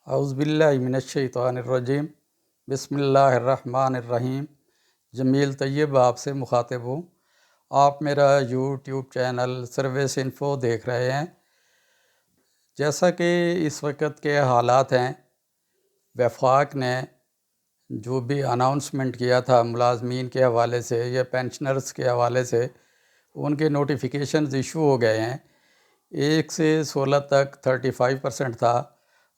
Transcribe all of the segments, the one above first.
اعوذ باللہ من الشیطان الرجیم بسم اللہ الرحمن الرحیم۔ جمیل طیب آپ سے مخاطب ہوں۔ آپ میرا یوٹیوب چینل سروس انفو دیکھ رہے ہیں۔ جیسا کہ اس وقت کے حالات ہیں، وفاق نے جو بھی اناؤنسمنٹ کیا تھا ملازمین کے حوالے سے یا پینشنرز کے حوالے سے، ان کے نوٹیفیکیشنز ایشو ہو گئے ہیں۔ 1 سے 16 تک 35% تھا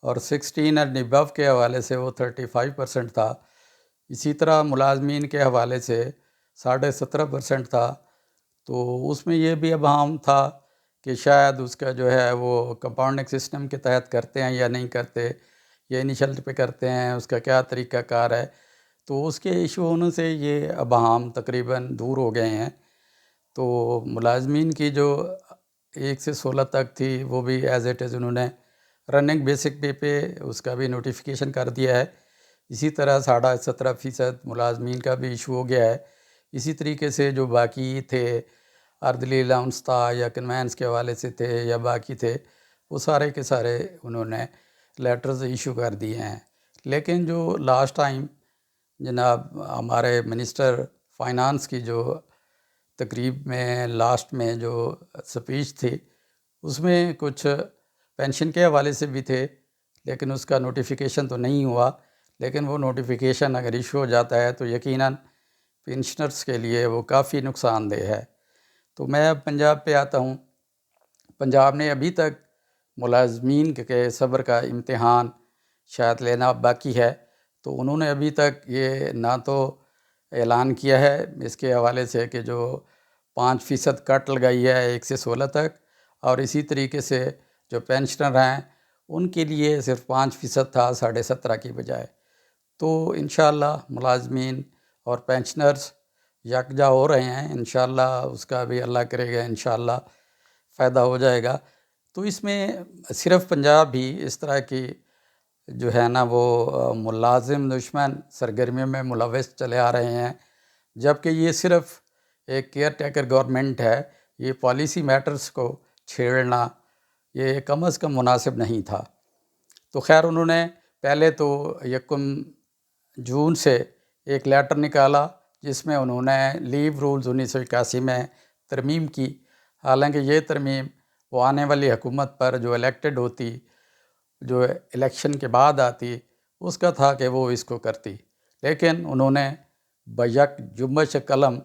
اور 16 اینڈ ابو کے حوالے سے وہ 35% تھا۔ اسی طرح ملازمین کے حوالے سے 17.5% تھا۔ تو اس میں یہ بھی ابہام تھا کہ شاید اس کا جو ہے وہ کمپاؤنڈنگ سسٹم کے تحت کرتے ہیں یا نہیں کرتے، یا انیشل پہ کرتے ہیں، اس کا کیا طریقہ کار ہے۔ تو اس کے ایشو ہونے سے یہ ابہام تقریباً دور ہو گئے ہیں۔ تو ملازمین کی جو 1 سے 16 تک تھی وہ بھی ایز اٹ از انہوں نے رننگ بیسک پہ اس کا بھی نوٹیفیکیشن کر دیا ہے۔ اسی طرح 17.5% ملازمین کا بھی ایشو ہو گیا ہے۔ اسی طریقے سے جو باقی تھے، اردلی الاؤنس تھا یا کنوینس کے حوالے سے تھے یا باقی تھے، وہ سارے کے سارے انہوں نے لیٹرز ایشو کر دیے ہیں۔ لیکن جو لاسٹ ٹائم جناب ہمارے منسٹر فائنانس کی جو تقریب میں لاسٹ میں جو سپیچ تھی، اس میں کچھ پینشن کے حوالے سے بھی تھے، لیکن اس کا نوٹیفیکیشن تو نہیں ہوا۔ لیکن وہ نوٹیفیکیشن اگر ایشو ہو جاتا ہے تو یقیناً پینشنرز کے لیے وہ کافی نقصان دہ ہے۔ تو میں اب پنجاب پہ آتا ہوں۔ پنجاب نے ابھی تک ملازمین کے صبر کا امتحان شاید لینا باقی ہے۔ تو انہوں نے ابھی تک یہ نہ تو اعلان کیا ہے اس کے حوالے سے کہ جو 5% کٹ لگائی ہے 1 سے 16 تک، اور اسی طریقے سے جو پینشنر ہیں ان کے لیے صرف 5% تھا 17.5 کی بجائے۔ تو انشاءاللہ ملازمین اور پینشنرز یکجا ہو رہے ہیں، انشاءاللہ اس کا بھی اللہ کرے گا انشاءاللہ فائدہ ہو جائے گا۔ تو اس میں صرف پنجاب ہی اس طرح کی جو ہے نا وہ ملازم دشمن سرگرمیوں میں ملوث چلے آ رہے ہیں، جبکہ یہ صرف ایک کیئر ٹیکر گورنمنٹ ہے۔ یہ پالیسی میٹرز کو چھیڑنا یہ کم از کم مناسب نہیں تھا۔ تو خیر انہوں نے پہلے تو 1 جون سے ایک لیٹر نکالا جس میں انہوں نے لیو رولز 1981 میں ترمیم کی۔ حالانکہ یہ ترمیم وہ آنے والی حکومت پر جو الیکٹڈ ہوتی، جو الیکشن کے بعد آتی، اس کا تھا کہ وہ اس کو کرتی، لیکن انہوں نے بیک جنبش قلم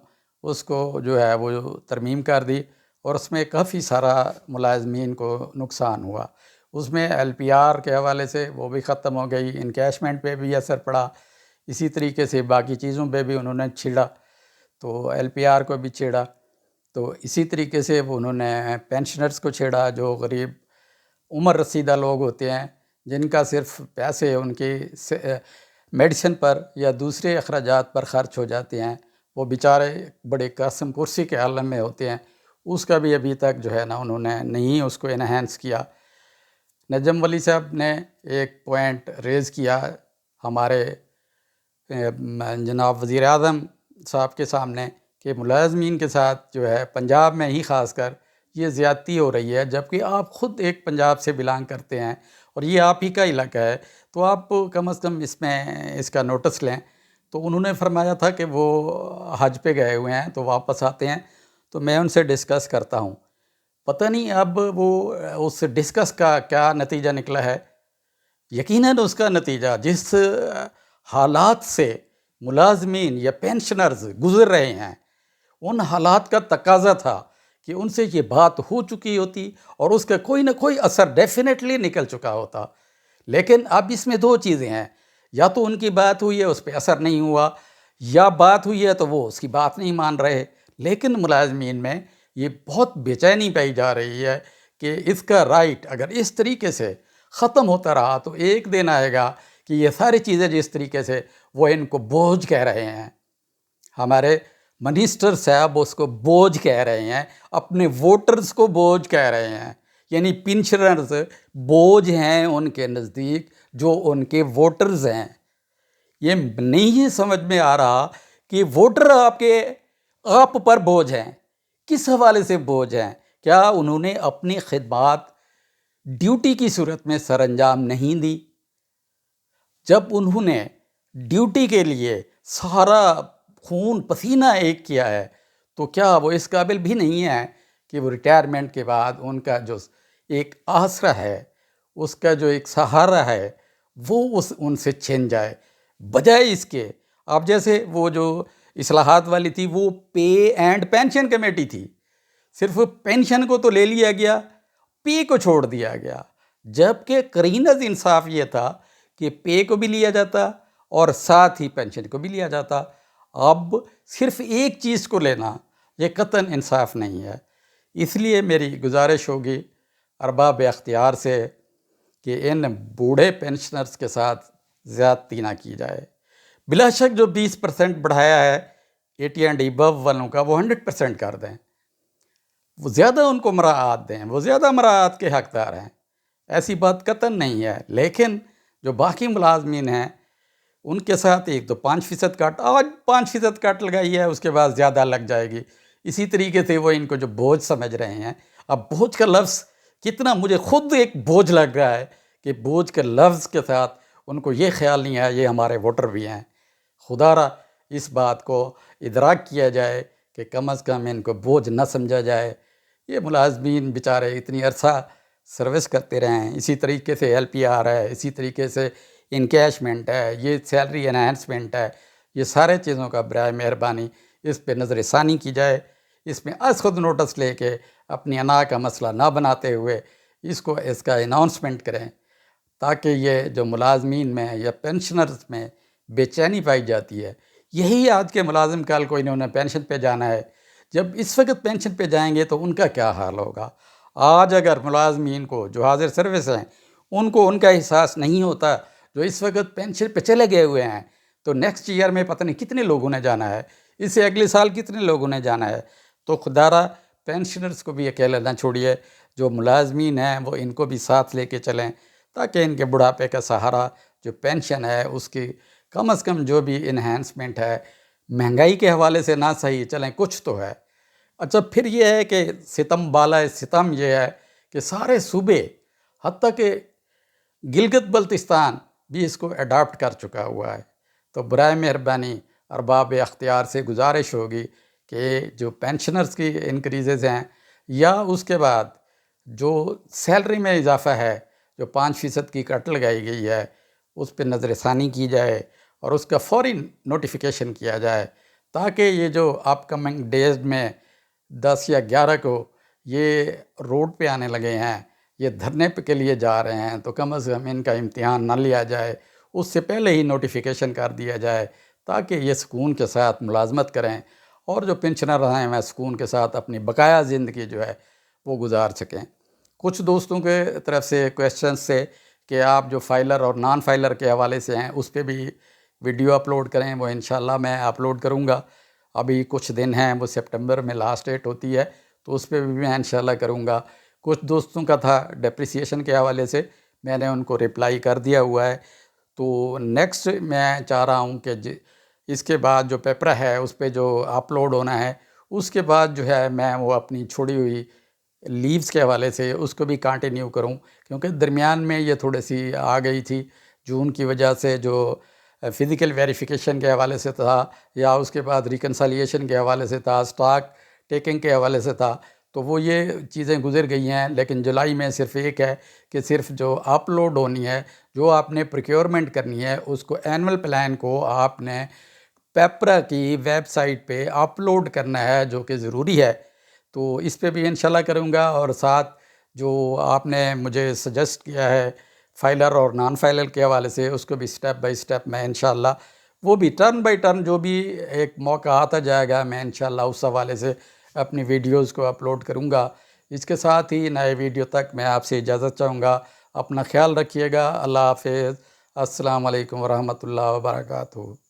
اس کو جو ہے وہ ترمیم کر دی، اور اس میں کافی سارا ملازمین کو نقصان ہوا۔ اس میں LPR کے حوالے سے وہ بھی ختم ہو گئی، انکیشمنٹ پہ بھی اثر پڑا، اسی طریقے سے باقی چیزوں پہ بھی انہوں نے چھیڑا، تو LPR کو بھی چھیڑا۔ تو اسی طریقے سے وہ انہوں نے پینشنرز کو چھیڑا، جو غریب عمر رسیدہ لوگ ہوتے ہیں جن کا صرف پیسے ان کی میڈیسن پر یا دوسرے اخراجات پر خرچ ہو جاتے ہیں، وہ بیچارے بڑے قاسم کرسی کے عالم میں ہوتے ہیں۔ اس کا بھی ابھی تک جو ہے نا انہوں نے نہیں اس کو انہینس کیا۔ نجم ولی صاحب نے ایک پوائنٹ ریز کیا ہمارے جناب وزیر اعظم صاحب کے سامنے کہ ملازمین کے ساتھ جو ہے پنجاب میں ہی خاص کر یہ زیادتی ہو رہی ہے، جبکہ آپ خود ایک پنجاب سے بلانگ کرتے ہیں اور یہ آپ ہی کا علاقہ ہے، تو آپ کم از کم اس میں اس کا نوٹس لیں۔ تو انہوں نے فرمایا تھا کہ وہ حج پہ گئے ہوئے ہیں تو واپس آتے ہیں، تو میں ان سے ڈسکس کرتا ہوں۔ پتہ نہیں اب وہ اس ڈسکس کا کیا نتیجہ نکلا ہے۔ یقیناً اس کا نتیجہ جس حالات سے ملازمین یا پینشنرز گزر رہے ہیں، ان حالات کا تقاضا تھا کہ ان سے یہ بات ہو چکی ہوتی اور اس کا کوئی نہ کوئی اثر ڈیفینیٹلی نکل چکا ہوتا۔ لیکن اب اس میں 2 چیزیں ہیں، یا تو ان کی بات ہوئی ہے اس پہ اثر نہیں ہوا، یا بات ہوئی ہے تو وہ اس کی بات نہیں مان رہے۔ لیکن ملازمین میں یہ بہت بے چینی پائی جا رہی ہے کہ اس کا رائٹ اگر اس طریقے سے ختم ہوتا رہا تو ایک دن آئے گا کہ یہ ساری چیزیں جس طریقے سے وہ ان کو بوجھ کہہ رہے ہیں، ہمارے منسٹر صاحب اس کو بوجھ کہہ رہے ہیں، اپنے ووٹرز کو بوجھ کہہ رہے ہیں، یعنی پینشنرز بوجھ ہیں ان کے نزدیک جو ان کے ووٹرز ہیں۔ یہ نہیں سمجھ میں آ رہا کہ ووٹر آپ پر بوجھ ہیں، کس حوالے سے بوجھ ہیں؟ کیا انہوں نے اپنی خدمات ڈیوٹی کی صورت میں سر انجام نہیں دی؟ جب انہوں نے ڈیوٹی کے لیے سارا خون پسینہ ایک کیا ہے تو کیا وہ اس قابل بھی نہیں ہے کہ وہ ریٹائرمنٹ کے بعد ان کا جو ایک آسرا ہے، اس کا جو ایک سہارا ہے، وہ ان سے چھن جائے؟ بجائے اس کے اب جیسے وہ جو اصلاحات والی تھی وہ پے اینڈ پینشن کمیٹی تھی، صرف پینشن کو تو لے لیا گیا، پے کو چھوڑ دیا گیا، جبکہ قرین از انصاف یہ تھا کہ پے کو بھی لیا جاتا اور ساتھ ہی پینشن کو بھی لیا جاتا۔ اب صرف ایک چیز کو لینا یہ قطعاً انصاف نہیں ہے۔ اس لیے میری گزارش ہوگی ارباب اختیار سے کہ ان بوڑھے پینشنرز کے ساتھ زیادتی نہ کی جائے۔ بلا شک جو 20% بڑھایا ہے 80 اینڈ ایبو والوں کا وہ 100% کر دیں، وہ زیادہ ان کو مراعات دیں، وہ زیادہ مراعات کے حقدار ہیں، ایسی بات قطعاً نہیں ہے۔ لیکن جو باقی ملازمین ہیں ان کے ساتھ ایک تو 5% کٹ، آج 5% کٹ لگائی ہے، اس کے بعد زیادہ لگ جائے گی۔ اسی طریقے سے وہ ان کو جو بوجھ سمجھ رہے ہیں، اب بوجھ کا لفظ کتنا مجھے خود ایک بوجھ لگ رہا ہے کہ بوجھ کے لفظ کے ساتھ ان کو یہ خیال نہیں ہے یہ ہمارے ووٹر بھی ہیں۔ خدا را اس بات کو ادراک کیا جائے کہ کم از کم ان کو بوجھ نہ سمجھا جائے۔ یہ ملازمین بیچارے اتنی عرصہ سروس کرتے رہے ہیں، اسی طریقے سے LPR ہے، اسی طریقے سے انکیشمنٹ ہے، یہ سیلری انہانسمنٹ ہے، یہ سارے چیزوں کا برائے مہربانی اس پہ نظر ثانی کی جائے۔ اس میں از خود نوٹس لے کے اپنی انا کا مسئلہ نہ بناتے ہوئے اس کا اناؤنسمنٹ کریں، تاکہ یہ جو ملازمین میں یا پینشنرز میں بے چینی پائی جاتی ہے، یہی آج کے ملازم کل کو انہوں نے پینشن پہ جانا ہے، جب اس وقت پینشن پہ جائیں گے تو ان کا کیا حال ہوگا؟ آج اگر ملازمین کو جو حاضر سروس ہیں ان کو ان کا احساس نہیں ہوتا، جو اس وقت پینشن پہ چلے گئے ہوئے ہیں، تو نیکسٹ ایئر میں پتہ نہیں کتنے لوگوں نے جانا ہے، اس سے اگلے سال کتنے لوگوں نے جانا ہے۔ تو خدا را پینشنرز کو بھی اکیلے نہ چھوڑیے، جو ملازمین ہیں وہ ان کو بھی ساتھ لے کے چلیں، تاکہ ان کے بڑھاپے کا سہارا جو پینشن ہے اس کی کم از کم جو بھی انہانسمنٹ ہے، مہنگائی کے حوالے سے نہ صحیح چلیں کچھ تو ہے۔ اچھا پھر یہ ہے کہ ستم بالائے ستم یہ ہے کہ سارے صوبے حتیٰ کہ گلگت بلتستان بھی اس کو اڈاپٹ کر چکا ہوا ہے۔ تو برائے مہربانی ارباب اختیار سے گزارش ہوگی کہ جو پینشنرز کی انکریزز ہیں یا اس کے بعد جو سیلری میں اضافہ ہے، جو 5% کی کٹ لگائی گئی ہے، اس پہ نظر ثانی کی جائے اور اس کا فوری نوٹیفیکیشن کیا جائے، تاکہ یہ جو اپ کمنگ ڈیز میں 10 یا 11 کو یہ روڈ پہ آنے لگے ہیں، یہ دھرنے کے لیے جا رہے ہیں، تو کم از کم ان کا امتحان نہ لیا جائے، اس سے پہلے ہی نوٹیفیکیشن کر دیا جائے، تاکہ یہ سکون کے ساتھ ملازمت کریں اور جو پینشنر ہیں وہ سکون کے ساتھ اپنی بقایا زندگی جو ہے وہ گزار سکیں۔ کچھ دوستوں کے طرف سے کویسچنز سے کہ آپ جو فائلر اور نان فائلر کے حوالے سے ہیں اس پہ بھی ویڈیو اپلوڈ کریں، وہ انشاءاللہ میں اپلوڈ کروں گا۔ ابھی کچھ دن ہیں، وہ سپٹمبر میں لاسٹ ڈیٹ ہوتی ہے، تو اس پہ بھی میں انشاءاللہ کروں گا۔ کچھ دوستوں کا تھا ڈیپریسیشن کے حوالے سے، میں نے ان کو رپلائی کر دیا ہوا ہے۔ تو نیکسٹ میں چاہ رہا ہوں کہ اس کے بعد جو پیپر ہے اس پہ جو اپلوڈ ہونا ہے، اس کے بعد جو ہے میں وہ اپنی چھوڑی ہوئی لیوز کے حوالے سے اس کو بھی کنٹینیو کروں، کیونکہ درمیان میں یہ تھوڑی سی آ گئی تھی جون کی وجہ سے، جو فزیکل ویریفیکیشن کے حوالے سے تھا یا اس کے بعد ریکنسالیشن کے حوالے سے تھا، سٹاک ٹیکنگ کے حوالے سے تھا، تو وہ یہ چیزیں گزر گئی ہیں۔ لیکن جولائی میں صرف ایک ہے کہ صرف جو اپلوڈ ہونی ہے، جو آپ نے پروکیورمنٹ کرنی ہے، اس کو اینول پلان کو آپ نے پیپرا کی ویب سائٹ پہ اپلوڈ کرنا ہے، جو کہ ضروری ہے۔ تو اس پہ بھی انشاءاللہ کروں گا، اور ساتھ جو آپ نے مجھے سجیسٹ کیا ہے فائلر اور نان فائلر کے حوالے سے، اس کو بھی سٹیپ بائی سٹیپ میں انشاءاللہ وہ بھی ٹرن بائی ٹرن جو بھی ایک موقع آتا جائے گا، میں انشاءاللہ اس حوالے سے اپنی ویڈیوز کو اپلوڈ کروں گا۔ اس کے ساتھ ہی نئے ویڈیو تک میں آپ سے اجازت چاہوں گا۔ اپنا خیال رکھیے گا۔ اللہ حافظ۔ السلام علیکم ورحمۃ اللہ وبرکاتہ۔